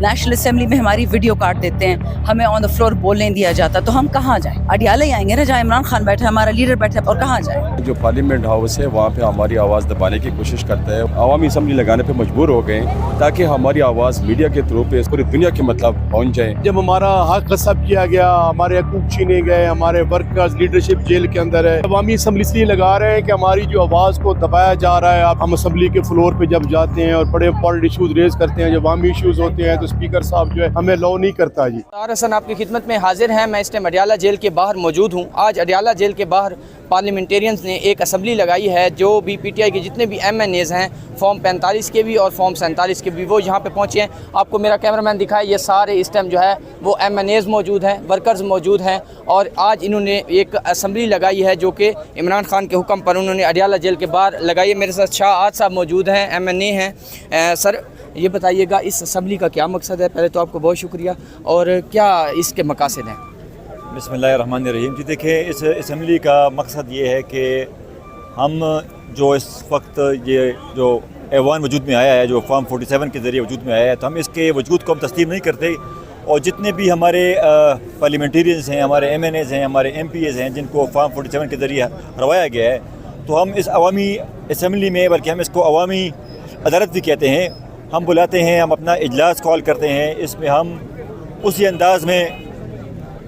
National assembly میں ہماری video کاٹ دیتے ہیں, ہمیں آن دا فلور بولنے نہیں دیا جاتا, تو ہم کہاں جائیں؟ اڈیالہ ہی آئیں گے نا جہاں عمران خان بیٹھا ہے, ہمارا لیڈر بیٹھا ہے, اور کہاں جائیں؟ جو پارلیمنٹ ہاؤس ہے وہاں پہ ہماری آواز دبانے کی کوشش کرتا ہے. عوامی اسمبلی لگانے پہ مجبور ہو گئے تاکہ ہماری آواز میڈیا کے تھرو پہ پوری دنیا کے مطلب پہنچ جائے. جب ہمارا حق غصب کیا گیا, ہمارے حقوق چھینے گئے, ہمارے ورکرز لیڈرشپ جیل کے اندر ہے, عوامی اسمبلی اس لیے لگا رہے ہیں کہ ہماری جو آواز کو دبایا جا رہا ہے. ہم اسمبلی کے فلور پہ جب جاتے ہیں اور بڑے امپورٹنٹ ایشوز ریز کرتے ہیں, جب عوامی ایشوز ہوتے ہیں, تو اسپیکر صاحب جو ہے ہمیں الاؤ نہیں کرتا. جی حسن آپ کی خدمت میں حاضر ہیں. میں اس ٹائم اڈیالہ جیل کے باہر موجود ہوں. آج اڈیالہ جیل کے باہر پارلیمنٹیرینز نے ایک اسمبلی لگائی ہے. جو بھی پی ٹی آئی کے جتنے بھی ایم این ایز ہیں, فارم 45 کے بھی اور فارم 47 کے بھی, وہ یہاں پہ پہنچے ہیں. آپ کو میرا کیمرہ مین دکھائے, یہ سارے اس ٹائم جو ہے وہ ایم این ایز موجود ہیں, ورکرز موجود ہیں, اور آج انہوں نے ایک اسمبلی لگائی ہے جو کہ عمران خان کے حکم پر انہوں نے اڈیالہ جیل کے باہر لگائی ہے. میرے ساتھ شاہ آج صاحب موجود ہیں, ایم این اے ہیں. سر یہ بتائیے گا اس اسمبلی کا کیا مقصد ہے؟ پہلے تو آپ کو بہت شکریہ, اور کیا اس کے مقاصد ہیں؟ بسم اللہ الرحمن الرحیم. جی دیکھیں, اس اسمبلی کا مقصد یہ ہے کہ ہم جو اس وقت یہ جو ایوان وجود میں آیا ہے, جو فارم 47 کے ذریعے وجود میں آیا ہے, تو ہم اس کے وجود کو ہم تسلیم نہیں کرتے. اور جتنے بھی ہمارے پارلیمنٹیرینز ہیں, ہمارے ایم این ایز ہیں, ہمارے ایم پی ایز ہیں, جن کو فارم 47 کے ذریعے ہروایا گیا ہے, تو ہم اس عوامی اسمبلی میں, بلکہ ہم اس کو عوامی عدالت بھی کہتے ہیں, ہم بلاتے ہیں, ہم اپنا اجلاس کال کرتے ہیں. اس میں ہم اسی انداز میں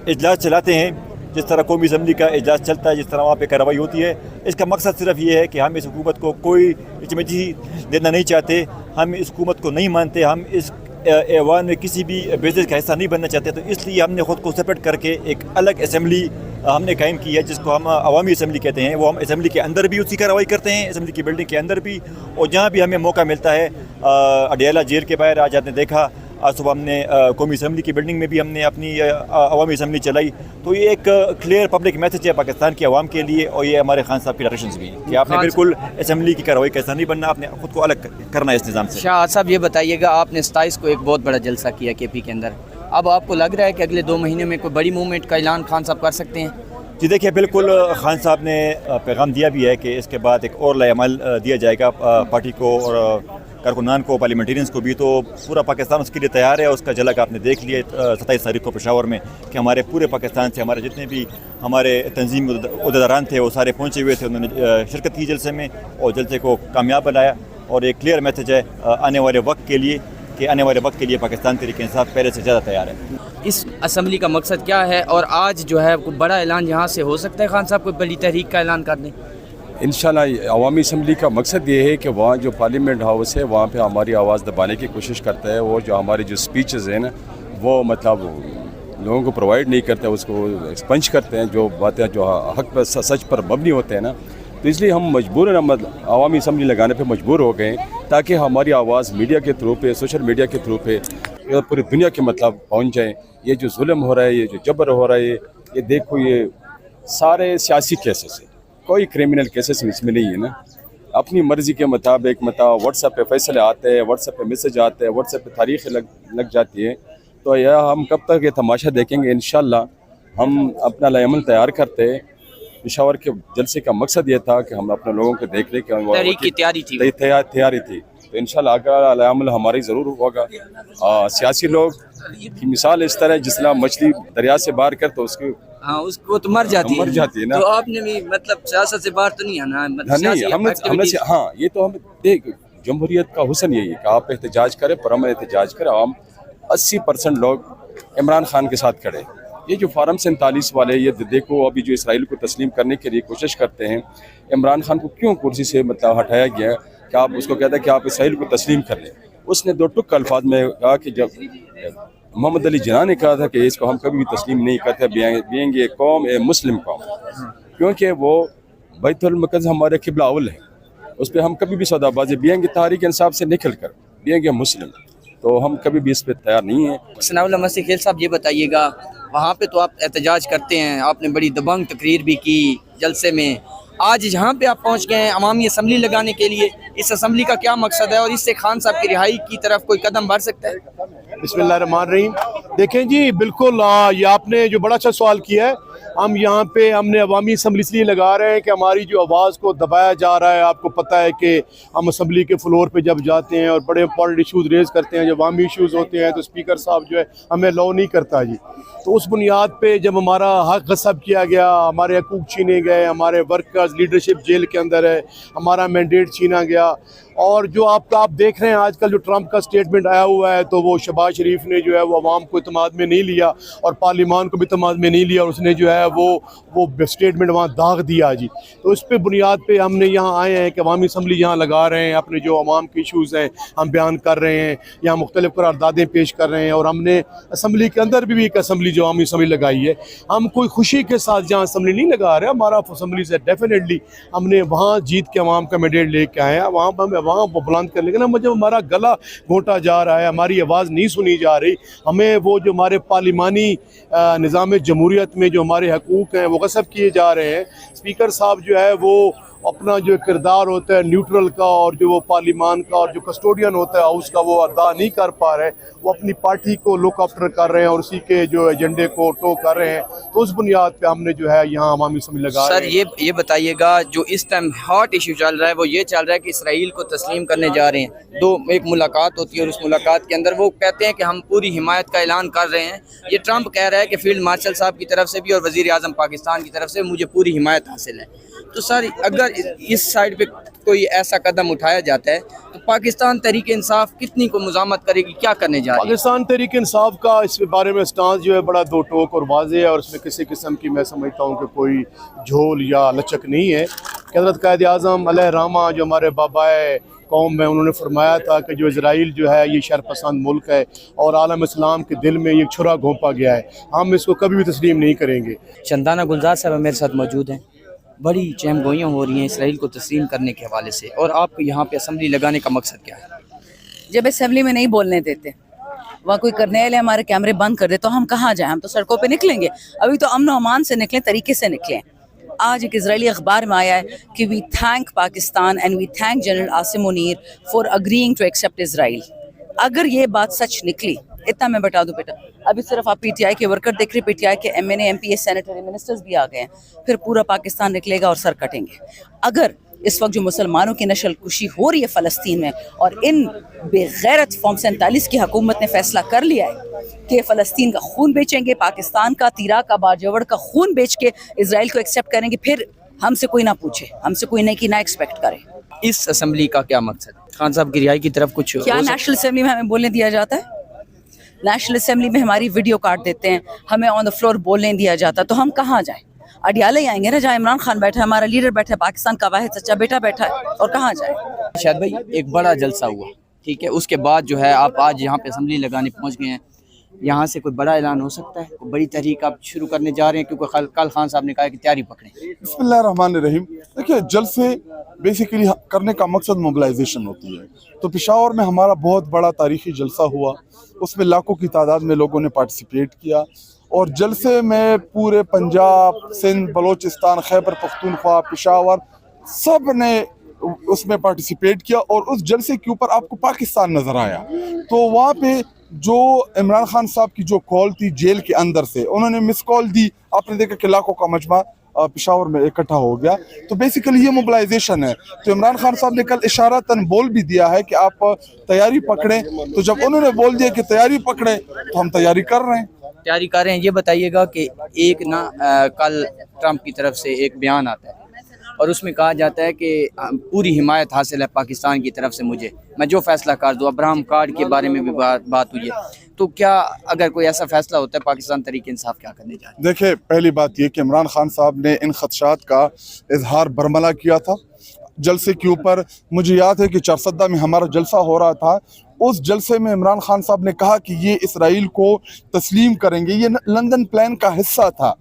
اجلاس چلاتے ہیں جس طرح قومی اسمبلی کا اجلاس چلتا ہے, جس طرح وہاں پہ کارروائی ہوتی ہے. اس کا مقصد صرف یہ ہے کہ ہم اس حکومت کو کوئی اچمچی دینا نہیں چاہتے, ہم اس حکومت کو نہیں مانتے, ہم اس ایوان میں کسی بھی بزنس کا حصہ نہیں بننا چاہتے. تو اس لیے ہم نے خود کو سپریٹ کر کے ایک الگ اسمبلی ہم نے قائم کی ہے, جس کو ہم عوامی اسمبلی کہتے ہیں. وہ ہم اسمبلی کے اندر بھی اسی کارروائی کرتے ہیں, اسمبلی کی بلڈنگ کے اندر بھی, اور جہاں بھی ہمیں موقع ملتا ہے. اڈیالہ جیل کے باہر آج آپ نے دیکھا, آج صبح ہم نے قومی اسمبلی کی بلڈنگ میں بھی ہم نے اپنی عوامی اسمبلی چلائی. تو یہ ایک کلیئر پبلک میسیج ہے پاکستان کے عوام کے لیے, اور یہ ہمارے خان صاحب کی ڈائریکشنز بھی ہیں کہ آپ نے بالکل اسمبلی کی کارروائی کا حصہ نہیں بننا, آپ نے خود کو الگ کرنا ہے اس نظام سے. شاہ صاحب یہ بتائیے گا, آپ نے 27 کو ایک بہت بڑا جلسہ کیا کے پی کے اندر, اب آپ کو لگ رہا ہے کہ اگلے 2 مہینے میں کوئی بڑی موومنٹ کا اعلان خان صاحب کر سکتے ہیں؟ جی دیکھیے, بالکل خان صاحب نے پیغام دیا بھی ہے کہ اس کے بعد ایک اور لائے عمل دیا جائے گا پارٹی کو اور کارکنان کو, پارلیمنٹیرینز کو بھی. تو پورا پاکستان اس کے لیے تیار ہے. اس کا جھلک آپ نے دیکھ لیا 27 تاریخ کو پشاور میں, کہ ہمارے پورے پاکستان سے ہمارے جتنے بھی ہمارے تنظیم عہدیداران تھے وہ سارے پہنچے ہوئے تھے. انہوں نے شرکت کی جلسے میں اور جلسے کو کامیاب بنایا. اور ایک کلیئر میسیج ہے آنے والے وقت کے لیے کہ آنے والے وقت کے لیے پاکستان تحریک انصاف پہلے سے زیادہ تیار ہے. اس اسمبلی کا مقصد کیا ہے, اور آج جو ہے کوئی بڑا اعلان یہاں سے ہو سکتا ہے؟ خان صاحب کوئی بڑی تحریک کا اعلان کر دیں. انشاءاللہ عوامی اسمبلی کا مقصد یہ ہے کہ وہاں جو پارلیمنٹ ہاؤس ہے وہاں پہ ہماری آواز دبانے کی کوشش کرتا ہے. وہ جو ہماری جو سپیچز ہیں نا, وہ مطلب لوگوں کو پرووائڈ نہیں کرتے, اس کو ایکسپنج کرتے ہیں, جو باتیں جو حق پر سچ پر مبنی ہوتے ہیں نا. تو اس لیے ہم مجبور عوامی اسمبلی لگانے پہ مجبور ہو گئے تاکہ ہماری آواز میڈیا کے تھرو پہ, سوشل میڈیا کے تھرو پہ پوری دنیا کے مطلب پہنچ جائیں. یہ جو ظلم ہو رہا ہے, یہ جو جبر ہو رہا ہے, یہ دیکھو, یہ سارے سیاسی کیسز ہیں, کوئی کرمنل کیسز اس میں نہیں ہے نا. اپنی مرضی کے مطابق واٹس ایپ پہ فیصلے آتے ہیں, واٹس ایپ پہ میسج آتے ہیں, واٹس ایپ پہ تاریخ لگ جاتی ہے. تو یہ ہم کب تک یہ تماشا دیکھیں گے؟ انشاءاللہ ہم اپنا لائے عمل تیار کرتے ہیں. پشاور کے جلسے کا مقصد یہ تھا کہ ہم اپنے لوگوں کو دیکھ لیں کہ تحریک کی تیاری تھی. تو انشاءاللہ آگے لائے عمل ہماری ضرور ہوگا. سیاسی لوگ کی مثال اس طرح جس طرح مچھلی دریا سے باہر کر تو اس کو تو مر جاتی ہے نا. تو آپ نے بھی مطلب سیاست سے باہر تو نہیں آنا؟ نہیں, ہم نے ہاں, یہ تو ہم دیکھ, جمہوریت کا حسن یہی ہے کہ آپ احتجاج کریں, پرامن احتجاج کریں. عوام 80% لوگ عمران خان کے ساتھ کھڑے. یہ جو فارم 47 والے, یہ دیکھو ابھی جو اسرائیل کو تسلیم کرنے کے لیے کوشش کرتے ہیں, عمران خان کو کیوں کرسی سے مطلب ہٹایا گیا ہے کہ آپ اس کو کہتے ہیں کہ آپ اسرائیل کو تسلیم کر لیں. اس نے 2 ٹک الفاظ میں کہا کہ جب محمد علی جناح نے کہا تھا کہ اس کو ہم کبھی بھی تسلیم نہیں کرتے, بینگ اے قوم, اے مسلم قوم, کیونکہ وہ بیت المقدس ہمارے قبلہ اول ہے, اس پہ ہم کبھی بھی سودا بازی, بینگ تحریک انصاف سے نکل کر بینگ اے مسلم, تو ہم کبھی بھی اس پہ تیار نہیں ہیں. ثناء اللہ مسیح خیل صاحب یہ بتائیے گا, وہاں پہ تو آپ احتجاج کرتے ہیں, آپ نے بڑی دبنگ تقریر بھی کی جلسے میں, آج جہاں پہ آپ پہنچ گئے ہیں عوامی اسمبلی لگانے کے لیے, اس اسمبلی کا کیا مقصد ہے, اور اس سے خان صاحب کی رہائی کی طرف کوئی قدم بڑھ سکتا ہے؟ बिस्मिल्लाहिर्रहमानिर्रहीम। देखें जी, बिल्कुल ये आपने जो बड़ा अच्छा सवाल किया है। हम यहाँ पे हमने अवामी असम्बली इसलिए लगा रहे हैं कि हमारी जो आवाज़ को दबाया जा रहा है। आपको पता है कि हम असम्बली के फ्लोर पे जब जाते हैं और बड़े इंपॉर्टेंट इशूज़ रेज़ करते हैं, जब अवामी इशूज़ होते हैं, तो स्पीकर साहब जो है हमें अलाउ नहीं करता जी। तो उस बुनियाद पे जब हमारा हक गस्ब किया गया, हमारे हकूक़ छीने गए, हमारे वर्कर्स लीडरशिप जेल के अंदर है, हमारा मैंडेट छीना गया, और जो आप देख रहे हैं आजकल जो ट्रंप का स्टेटमेंट आया हुआ है, तो वो शहबाज शरीफ ने जो है वो अवाम को इत्मीनान में नहीं लिया और पार्लियामान को भी इत्मीनान में नहीं लिया, और उसने जो है वो स्टेटमेंट वहाँ दाग दिया जी। तो इस पे बुनियाद पे हमने यहाँ आए हैं कि अवामी असम्बली यहाँ लगा रहे हैं, अपने जो अवाम के इशूज़ हैं हम बयान कर रहे हैं, यहाँ मुख्तलिफ करारदादें पेश कर रहे हैं। और हमने असम्बली के अंदर भी एक असम्बली जो अवामी असम्बली लगाई है, हम कोई खुशी के साथ जहाँ असम्बली नहीं लगा रहे, हमारा असम्बली से डेफिनेटली हमने वहाँ जीत के अवाम का मैंडेट लेके आए हैं, वहाँ बुलंद कर, लेकिन जब हमारा गला घोंटा जा रहा है, हमारी आवाज़ नहीं सुनी जा रही, हमें वो जो हमारे पार्लिमानी निज़ाम जमहूरियत में जो हमारे हकूक़ हैं वो गस्ब किए जा रहे हैं। स्पीकर साहब जो है वो अपना जो किरदार होता है न्यूट्रल का, और जो वो पार्लिमान का और जो कस्टोडियन होता है हाउस का, वो अदा नहीं कर पा रहे। वो अपनी पार्टी को लुक आफ्टर कर रहे हैं और उसी के जो एजेंडे को टो कर रहे हैं। तो उस बुनियाद पे हमने जो है यहाँ अवामी असम्बली लगा सर ये बताइएगा, जो इस टाइम हॉट इशू चल रहा है वो ये चल रहा है कि इसराइल को तस्लीम करने जा रहे हैं। एक मुलाकात होती है और उस मुलाकात के अंदर वो कहते हैं कि हम पूरी हिमायत का ऐलान कर रहे हैं। ये ट्रंप कह रहा है कि फील्ड मार्शल साहब की तरफ से भी और वज़ीर आज़म पाकिस्तान की तरफ से मुझे पूरी हिमायत हासिल है। तो सर अगर इस साइड पे कोई ऐसा कदम उठाया जाता है तो पाकिस्तान तहरीक इंसाफ कितनी को मुज़ामत करेगी, क्या करने जा रही है? पाकिस्तान तहरीक इंसाफ का इस बारे में स्टांस जो है बड़ा दो टोक और वाज़ेह है, और इसमें किसी किस्म की मैं समझता हूँ कि कोई झोल या लचक नहीं है। कि हज़रत कायद आज़म अलैहिर्रहमा जो हमारे बाबाए कौम में, उन्होंने फरमाया था कि जो इजराइल जो है ये शरपसंद मुल्क है और आलम इस्लाम के दिल में ये छुरा घोंपा गया है, हम इसको कभी भी तस्लीम नहीं करेंगे। चंदाना गुलजार साहब मेरे साथ मौजूद हैं। बड़ी चहमगोइयाँ हो रही हैं इसराइल को तस्लीम करने के हवाले से, और आपको यहाँ पे असम्बली लगाने का मकसद क्या है? जब असम्बली में नहीं बोलने देते, वहाँ कोई करनेल है हमारे कैमरे बंद कर दे, तो हम कहाँ जाएं? हम तो सड़कों पे निकलेंगे। अभी तो अमन अमान से निकलें, तरीके से निकलें। आज एक इजरायली अखबार में आया है कि we thank Pakistan and we thank general Asim Munir for agreeing to accept Israel. अगर ये बात सच निकली, इतना मैं बता दूं बेटा, अभी सिर्फ आप पीटीआई के वर्कर देख रहे, पीटीआई के एमएनए एमपीए सेनेटर मिनिस्टर्स भी आ गए हैं, फिर पूरा पाकिस्तान निकलेगा और सर कटेंगे। अगर इस वक्त जो मुसलमानों की नस्ल कुशी हो रही है फ़लस्तीन में, और इन बेगैरत फॉर्म 47 की हुकूमत ने फैसला कर लिया है कि फ़लस्तीन का खून बेचेंगे, पाकिस्तान का, तीरा का, बाजवड़ का खून बेच के इसराइल को एक्सेप्ट करेंगे, फिर हमसे कोई ना पूछे, हमसे कोई नहीं कि ना एक्सपेक्ट करे। इस असम्बली का क्या मकसद? खान साहब की रिहाई की तरफ कुछ क्या नेशनल असम्बली में हमें बोलने दिया जाता है? नेशनल असम्बली में हमारी वीडियो काट देते हैं, हमें ऑन द फ्लोर बोलने नहीं दिया जाता, तो हम कहाँ जाएं? अडियाला ही आएंगे ना, जहाँ इमरान खान बैठा है, हमारा लीडर बैठा है, पाकिस्तान का वाहिद सच्चा बेटा बैठा है, और कहाँ जाए? शायद भाई एक बड़ा जलसा हुआ, ठीक है, उसके बाद जो है आप आज यहाँ पे असम्बली लगाने पहुँच गए हैं, यहाँ से कोई बड़ा ऐलान हो सकता है? कोई बड़ी तहरीक आप शुरू करने जा रहे हैं? क्योंकि कल खान साहब ने कहा कि तैयारी पकड़ें। बिस्मिल्लाहिर्रहमानिर्रहीम। देखिए, जलसे बेसिकली करने का मकसद मोबिलाइजेशन होती है। तो पेशावर में हमारा बहुत बड़ा तारीखी जलसा हुआ, उसमें लाखों की तादाद में लोगों ने पार्टिसिपेट किया, और जलसे में पूरे पंजाब, सिंध, बलोचिस्तान, खैबर पख्तूनख्वा, पेशावर सब ने उसमें पार्टिसिपेट किया, और उस जलसे के ऊपर आपको पाकिस्तान नज़र आया। तो वहाँ पे जो इमरान खान साहब की जो कॉल थी जेल के अंदर से, उन्होंने मिस कॉल दी, आपने देखा कि लाखों का मजमा पेशावर में इकट्ठा हो गया। तो बेसिकली ये मोबिलाइजेशन है। तो इमरान खान साहब ने कल इशारतन बोल भी दिया है कि आप तैयारी पकड़ें, तो जब उन्होंने बोल दिया कि तैयारी पकड़ें तो हम तैयारी कर रहे हैं। तैयारी कर रहे हैं। ये बताइएगा कि एक ना कल ट्रंप की तरफ से एक बयान आता है और उसमें कहा जाता है कि पूरी हिमायत हासिल है पाकिस्तान की तरफ से, मुझे मैं जो फैसला कर दूँ। अब्राहम कार्ड के बारे में भी बात हुई है, तो क्या अगर कोई ऐसा फैसला होता है पाकिस्तान तहरीक इंसाफ क्या करने जा रहा है? देखिए, पहली बात ये कि इमरान खान साहब ने इन खदशात का इजहार बरमला किया था जलसे के ऊपर। मुझे याद है कि चारसद्दा में हमारा जलसा हो रहा था, उस जलसे में इमरान खान साहब ने कहा कि ये इसराइल को तस्लीम करेंगे, ये लंदन प्लान का हिस्सा था।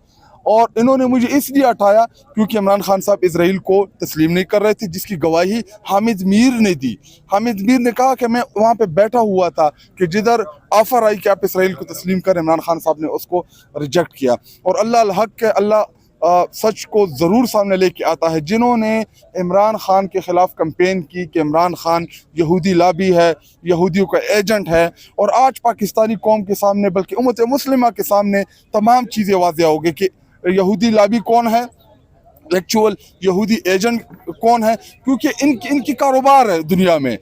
और इन्होंने मुझे इसलिए हटाया क्योंकि इमरान खान साहब इसराइल को तस्लीम नहीं कर रहे थे, जिसकी गवाही हामिद मीर ने दी। हामिद मीर ने कहा कि मैं वहाँ पे बैठा हुआ था कि जिधर ऑफर आई कि आप इसराइल को तस्लीम करें, इमरान खान साहब ने उसको रिजेक्ट किया। और अल्लाह हक है, अल्लाह सच को ज़रूर सामने लेके आता है। जिन्होंने इमरान खान के ख़िलाफ़ कैंपेन की कि इमरान खान यहूदी लॉबी है, यहूदियों का एजेंट है, और आज पाकिस्तानी कौम के सामने बल्कि उम्मत मुस्लिमा के सामने तमाम चीज़ें वाज़ेह हो गई कि यहूदी लॉबी कौन है, एक्चुअल यहूदी एजेंट कौन है, क्योंकि इनकी कारोबार है दुनिया में।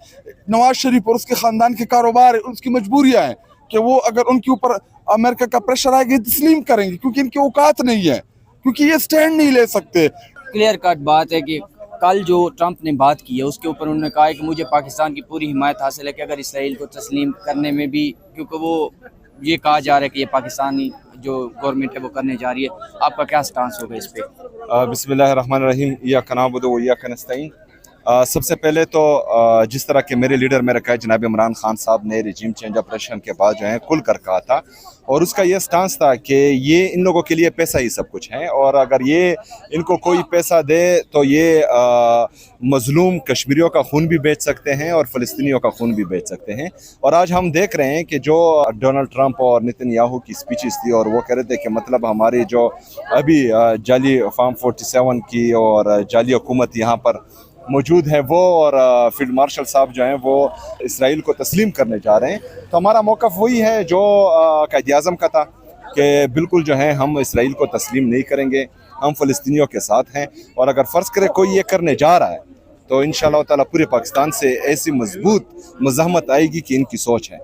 नवाज शरीफ और उसके ख़ानदान के कारोबार है, उसकी मजबूरियाँ हैं कि वो अगर उनके ऊपर अमेरिका का प्रेशर आएगा तस्लीम करेंगे, क्योंकि इनकी औकात नहीं है, क्योंकि ये स्टैंड नहीं ले सकते। क्लियर कट बात है कि कल जो ट्रंप ने बात की है उसके ऊपर उन्होंने कहा है कि मुझे पाकिस्तान की पूरी हिमायत हासिल है कि अगर इसराइल को तस्लीम करने में भी, क्योंकि वो ये कहा जा रहा है कि ये पाकिस्तानी जो गवर्नमेंट है वो करने जा रही है, आपका क्या स्टांस होगा इस पे? बिस्मिल्लाहिर्रहमानिर्रहीम, इय्याका नअबुदु व इय्याका नस्तईन। सबसे पहले तो जिस तरह के मेरे लीडर मेरे कहा जनाब इमरान खान साहब ने रिजीम चेंज ऑपरेशन के बाद जो है खुल कर कहा था, और उसका ये स्टांस था कि ये इन लोगों के लिए पैसा ही सब कुछ है, और अगर ये इनको कोई पैसा दे तो ये मजलूम कश्मीरियों का खून भी बेच सकते हैं और फ़लस्तीनियों का खून भी बेच सकते हैं। और आज हम देख रहे हैं कि जो डोनाल्ड ट्रंप और नेतन्याहू की स्पीचेस थी, और वो कह रहे थे कि मतलब हमारी जो अभी जाली फार्म 47 की और जाली हुकूमत यहाँ पर मौजूद है वो, और फील्ड मार्शल साहब जो हैं वो इसराइल को तस्लीम करने जा रहे हैं। तो हमारा मौक़िफ़ वही है जो कायद आज़म का था कि बिल्कुल जो है हम इसराइल को तस्लीम नहीं करेंगे, हम फ़लस्तीनियों के साथ हैं। और अगर फ़र्ज़ करें कोई ये करने जा रहा है तो इंशाअल्लाह ताला पूरे पाकिस्तान से ऐसी मजबूत मज़ाहमत आएगी कि इनकी सोच है।